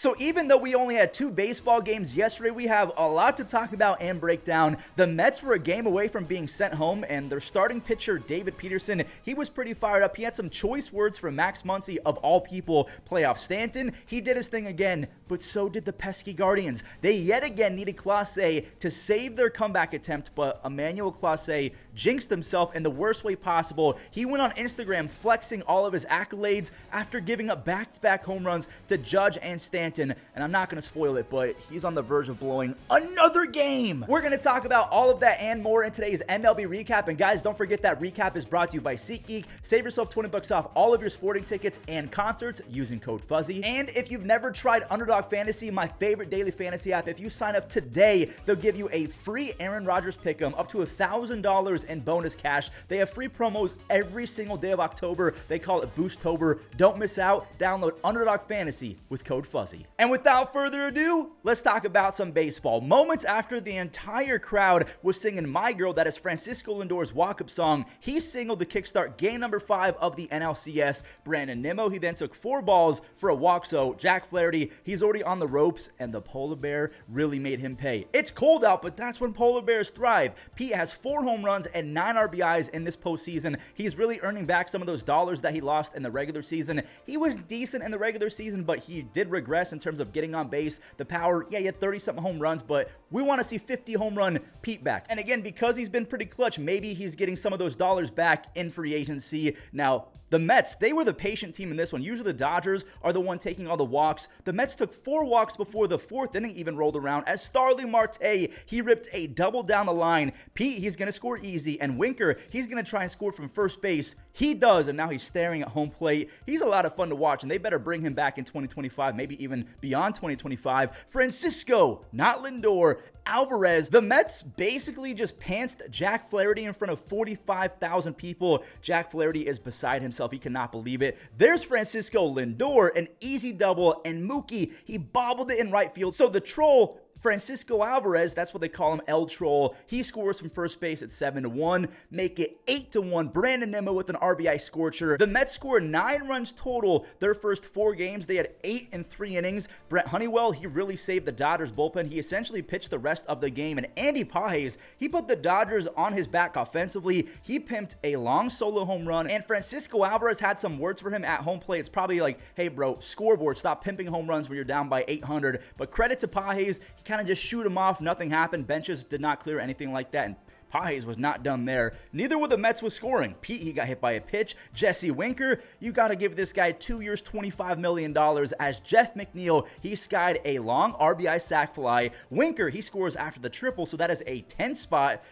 So even though we only had 2 baseball games yesterday, we have a lot to talk about and break down. The Mets were a game away from being sent home, and their starting pitcher, David Peterson, he was pretty fired up. He had some choice words for Max Muncy, of all people, playoff Stanton. He did his thing again, but so did the pesky Guardians. They yet again needed Clase to save their comeback attempt, but Emmanuel Clase jinxed himself in the worst way possible. He went on Instagram flexing all of his accolades after giving up back-to-back home runs to Judge and Stanton. And I'm not going to spoil it, but he's on the verge of blowing another game. We're going to talk about all of that and more in today's MLB Recap. And guys, don't forget that recap is brought to you by SeatGeek. Save yourself $20 off all of your sporting tickets and concerts using code Fuzzy. And if you've never tried Underdog Fantasy, my favorite daily fantasy app, if you sign up today, they'll give you a free Aaron Rodgers pick'em up to $1,000 in bonus cash. They have free promos every single day of October. They call it Boosttober. Don't miss out. Download Underdog Fantasy with code Fuzzy. And without further ado, let's talk about some baseball. Moments after the entire crowd was singing My Girl, that is Francisco Lindor's walk-up song, he singled to kickstart game number 5 of the NLCS. Brandon Nimmo, he then took 4 balls for a walk, so Jack Flaherty, he's already on the ropes, and the polar bear really made him pay. It's cold out, but that's when polar bears thrive. Pete has 4 home runs and 9 RBIs in this postseason. He's really earning back some of those dollars that he lost in the regular season. He was decent in the regular season, but he did regress in terms of getting on base. The power, yeah, he had 30-something home runs, but we want to see 50 home run Pete back. And again, because he's been pretty clutch, maybe he's getting some of those dollars back in free agency. Now, the Mets, they were the patient team in this one. Usually the Dodgers are the one taking all the walks. The Mets took 4 walks before the 4th inning even rolled around as Starling Marte, he ripped a double down the line. Pete, he's going to score easy, and Winker, he's going to try and score from first base. He does, and now he's staring at home plate. He's a lot of fun to watch, and they better bring him back in 2025, maybe even beyond 2025. Francisco, not Lindor, Alvarez. The Mets basically just pantsed Jack Flaherty in front of 45,000 people. Jack Flaherty is beside himself. He cannot believe it. There's Francisco Lindor, an easy double, and Mookie, he bobbled it in right field. So the troll, Francisco Alvarez, that's what they call him, El Troll, he scores from first base at 7-1, make it 8-1. Brandon Nimmo with an RBI scorcher. The Mets scored 9 runs total their first 4 games. They had 8 in 3 innings. Brett Honeywell, he really saved the Dodgers bullpen. He essentially pitched the rest of the game. And Andy Pages, he put the Dodgers on his back offensively. He pimped a long solo home run. And Francisco Alvarez had some words for him at home plate. It's probably like, hey bro, scoreboard, stop pimping home runs when you're down by 800. But credit to Pages, he kind of just shoot him off. Nothing happened. Benches did not clear anything like that. And Pages was not done there. Neither were the Mets with scoring. Pete, he got hit by a pitch. Jesse Winker, you got to give this guy 2 years, $25 million as Jeff McNeil, he skied a long RBI sac fly. Winker, he scores after the triple, so that is a 10 spot.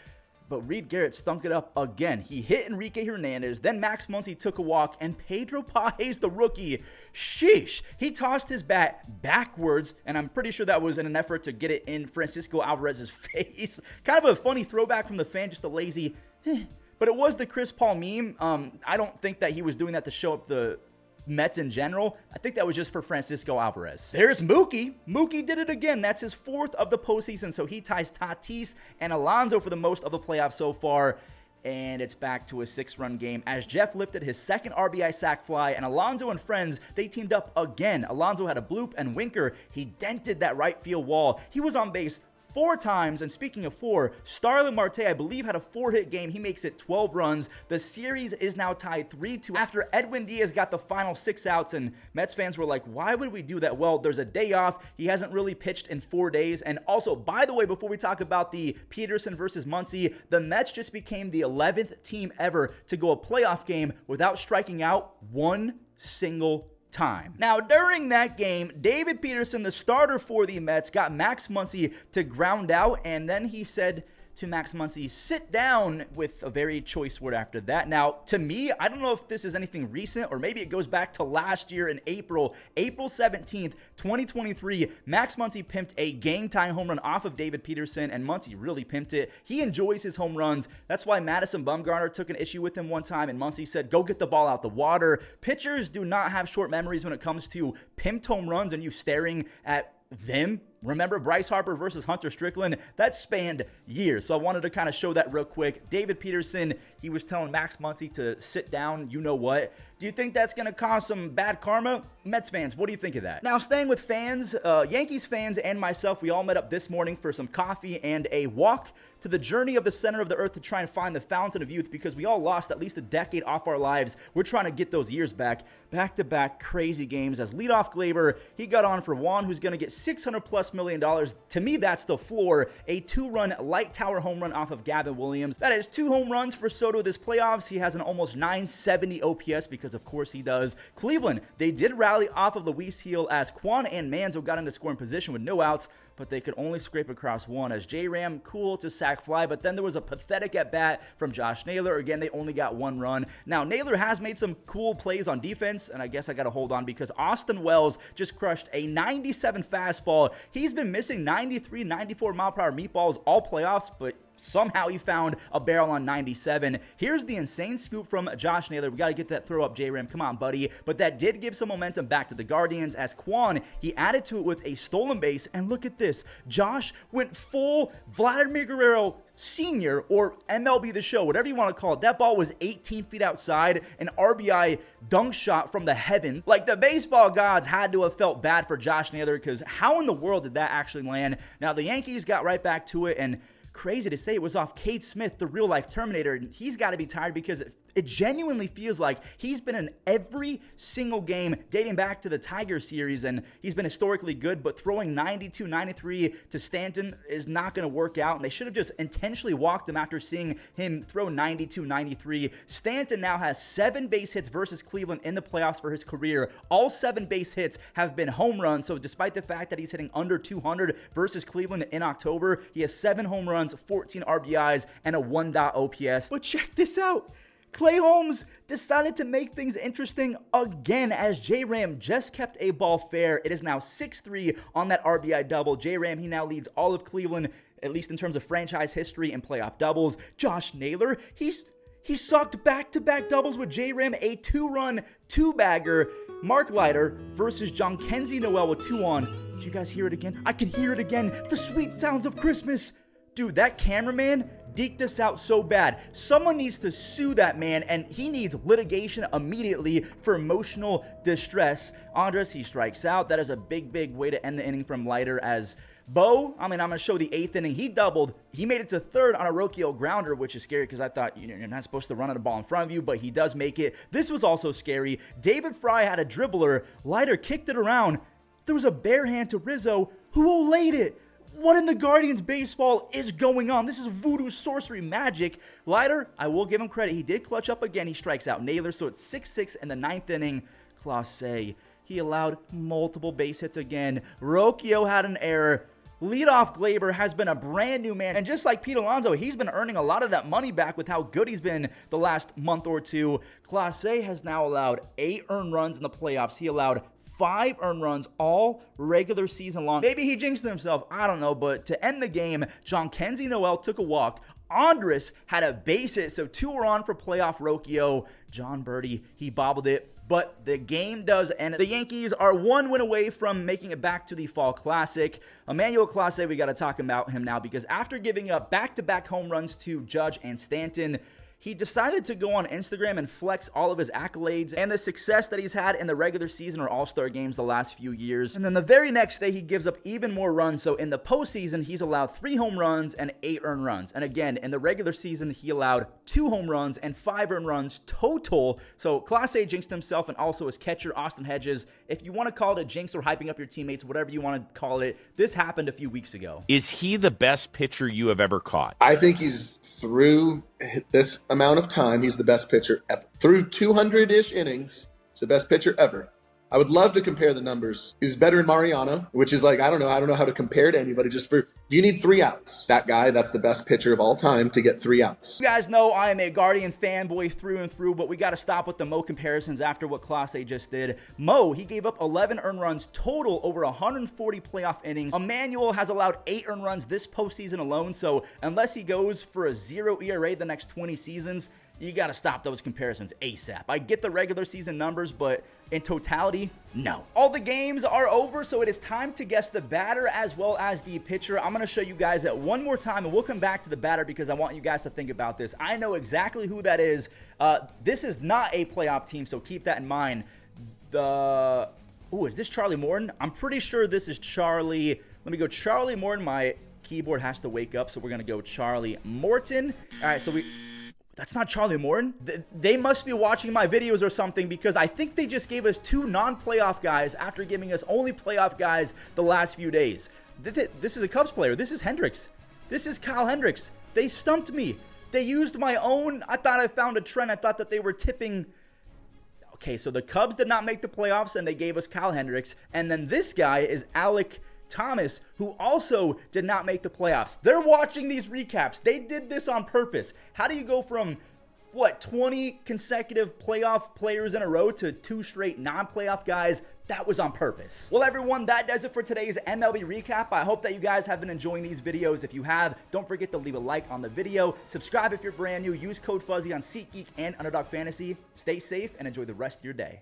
But Reed Garrett stunk it up again. He hit Enrique Hernandez, then Max Muncy took a walk, and Pedro Pages, the rookie, sheesh, he tossed his bat backwards, and I'm pretty sure that was in an effort to get it in Francisco Alvarez's face. Kind of a funny throwback from the fan, just a lazy, but it was the Chris Paul meme. I don't think that he was doing that to show up the Mets in general. I think that was just for Francisco Alvarez. There's Mookie. Mookie did it again. That's his 4th of the postseason, so he ties Tatis and Alonso for the most of the playoffs so far. And it's back to a 6-run game as Jeff lifted his 2nd RBI sac fly, and Alonso and friends, they teamed up again. Alonso had a bloop, and Winker, he dented that right field wall. He was on base 4 times, and speaking of 4, Starling Marte, I believe, had a 4-hit game. He makes it 12 runs. The series is now tied 3-2 after Edwin Diaz got the final 6 outs, and Mets fans were like, why would we do that? Well, there's a day off. He hasn't really pitched in 4 days. And also, by the way, before we talk about the Peterson versus Muncy, the Mets just became the 11th team ever to go a playoff game without striking out one single time. Now, during that game, David Peterson, the starter for the Mets, got Max Muncy to ground out, and then he said to Max Muncy, sit down, with a very choice word after that. Now, to me, I don't know if this is anything recent, or maybe it goes back to last year in April 17th, 2023, Max Muncy pimped a game-tying home run off of David Peterson, and Muncy really pimped it. He enjoys his home runs. That's why Madison Bumgarner took an issue with him one time, and Muncy said, go get the ball out the water. Pitchers do not have short memories when it comes to pimped home runs and you staring at them. Remember Bryce Harper versus Hunter Strickland? That spanned years. So I wanted to kind of show that real quick. David Peterson, he was telling Max Muncy to sit down. You know what? Do you think that's going to cause some bad karma? Mets fans, what do you think of that? Now, staying with fans, Yankees fans and myself, we all met up this morning for some coffee and a walk to the journey of the center of the earth to try and find the fountain of youth, because we all lost at least a decade off our lives. We're trying to get those years back. Back-to-back crazy games as leadoff Glaber, he got on for Juan, who's going to get $600+ million. To me, that's the floor. A 2-run light tower home run off of Gavin Williams. That is 2 home runs for Soto this playoffs. He has an almost 970 OPS because, of course, he does. Cleveland, they did rally off of Luis Gil as Quan and Manzo got into scoring position with no outs, but they could only scrape across one as J-Ram, cool to sack fly, but then there was a pathetic at-bat from Josh Naylor. Again, they only got 1 run. Now, Naylor has made some cool plays on defense, and I guess I got to hold on because Austin Wells just crushed a 97 fastball. He's been missing 93, 94 mile-per-hour meatballs all playoffs, but somehow he found a barrel on 97. Here's the insane scoop from Josh Naylor. We got to get that throw up, J-Ram. Come on, buddy. But that did give some momentum back to the Guardians as Quan, he added to it with a stolen base. And look at this. Josh went full Vladimir Guerrero Sr. or MLB The Show, whatever you want to call it. That ball was 18 feet outside, an RBI dunk shot from the heavens. Like, the baseball gods had to have felt bad for Josh Naylor, because how in the world did that actually land? Now, the Yankees got right back to it, and crazy to say, it was off Cade Smith, the real-life Terminator. And he's got to be tired because it genuinely feels like he's been in every single game dating back to the Tiger series, and he's been historically good, but throwing 92, 93 to Stanton is not going to work out, and they should have just intentionally walked him after seeing him throw 92, 93. Stanton now has 7 base hits versus Cleveland in the playoffs for his career. All 7 base hits have been home runs, so despite the fact that he's hitting under 200 versus Cleveland in October, he has 7 home runs, 14 RBIs, and a 1.0 OPS. But check this out. Clay Holmes decided to make things interesting again as J-Ram just kept a ball fair. It is now 6-3 on that RBI double. J-Ram, he now leads all of Cleveland, at least in terms of franchise history and playoff doubles. Josh Naylor, he sucked back-to-back doubles with J-Ram, a 2-run, 2-bagger. Mark Leiter versus Jhonkensy Noel with 2 on. Did you guys hear it again? I can hear it again. The sweet sounds of Christmas. Dude, that cameraman deked us out so bad. Someone needs to sue that man, and he needs litigation immediately for emotional distress. Andres, he strikes out. That is a big way to end the inning from Leiter as Bo, I'm going to show the 8th inning. He doubled. He made it to 3rd on a Rocchio grounder, which is scary because I thought you're not supposed to run at a ball in front of you, but he does make it. This was also scary. David Fry had a dribbler. Leiter kicked it around. There was a bare hand to Rizzo, who olayed it. What in the Guardians baseball is going on? This is voodoo sorcery magic. Leiter, I will give him credit. He did clutch up again. He strikes out Naylor, so it's 6-6 in the 9th inning. Clase, he allowed multiple base hits again. Rocchio had an error. Leadoff Glaber has been a brand new man. And just like Pete Alonso, he's been earning a lot of that money back with how good he's been the last month or two. Clase has now allowed 8 earned runs in the playoffs. He allowed 5 earned runs all regular season long. Maybe he jinxed himself. I don't know. But to end the game, Jhonkensy Noel took a walk. Andres had a base hit, so 2 were on for playoff Rocchio. John Birdie, he bobbled it. But the game does end. The Yankees are 1 win away from making it back to the Fall Classic. Emmanuel Clase, we got to talk about him now because after giving up back-to-back home runs to Judge and Stanton, he decided to go on Instagram and flex all of his accolades and the success that he's had in the regular season or All-Star games the last few years. And then the very next day, he gives up even more runs. So in the postseason, he's allowed 3 home runs and 8 earned runs. And again, in the regular season, he allowed 2 home runs and 5 earned runs total. So Clase jinxed himself and also his catcher, Austin Hedges. If you want to call it a jinx or hyping up your teammates, whatever you want to call it, this happened a few weeks ago. Is he the best pitcher you have ever caught? I think he's through this amount of time, he's the best pitcher ever. Through 200-ish innings, he's the best pitcher ever. I would love to compare the numbers. He's better in Mariano, which is like, I don't know how to compare to anybody. Just for, you need 3 outs. That guy, that's the best pitcher of all time to get 3 outs. You guys know I am a Guardian fanboy through and through, but we got to stop with the Mo comparisons after what Clase just did. Mo, he gave up 11 earned runs total over 140 playoff innings. Emmanuel has allowed 8 earned runs this postseason alone, so unless he goes for a 0 ERA the next 20 seasons, you got to stop those comparisons ASAP. I get the regular season numbers, but in totality, no. All the games are over, so it is time to guess the batter as well as the pitcher. I'm going to show you guys that one more time, and we'll come back to the batter because I want you guys to think about this. I know exactly who that is. This is not a playoff team, so keep that in mind. Is this Charlie Morton? I'm pretty sure this is Charlie. Let me go Charlie Morton. My keyboard has to wake up, so we're going to go Charlie Morton. All right, so that's not Charlie Morton. They must be watching my videos or something because I think they just gave us 2 non-playoff guys after giving us only playoff guys the last few days. This is a Cubs player. This is Hendricks. This is Kyle Hendricks. They stumped me. They used my own. I thought I found a trend. I thought that they were tipping. Okay, so the Cubs did not make the playoffs and they gave us Kyle Hendricks. And then this guy is Alec Thomas, who also did not make the playoffs. They're watching these recaps. They did this on purpose. How do you go from, 20 consecutive playoff players in a row to 2 straight non-playoff guys? That was on purpose. Well, everyone, that does it for today's MLB recap. I hope that you guys have been enjoying these videos. If you have, don't forget to leave a like on the video. Subscribe if you're brand new. Use code Fuzzy on SeatGeek and Underdog Fantasy. Stay safe and enjoy the rest of your day.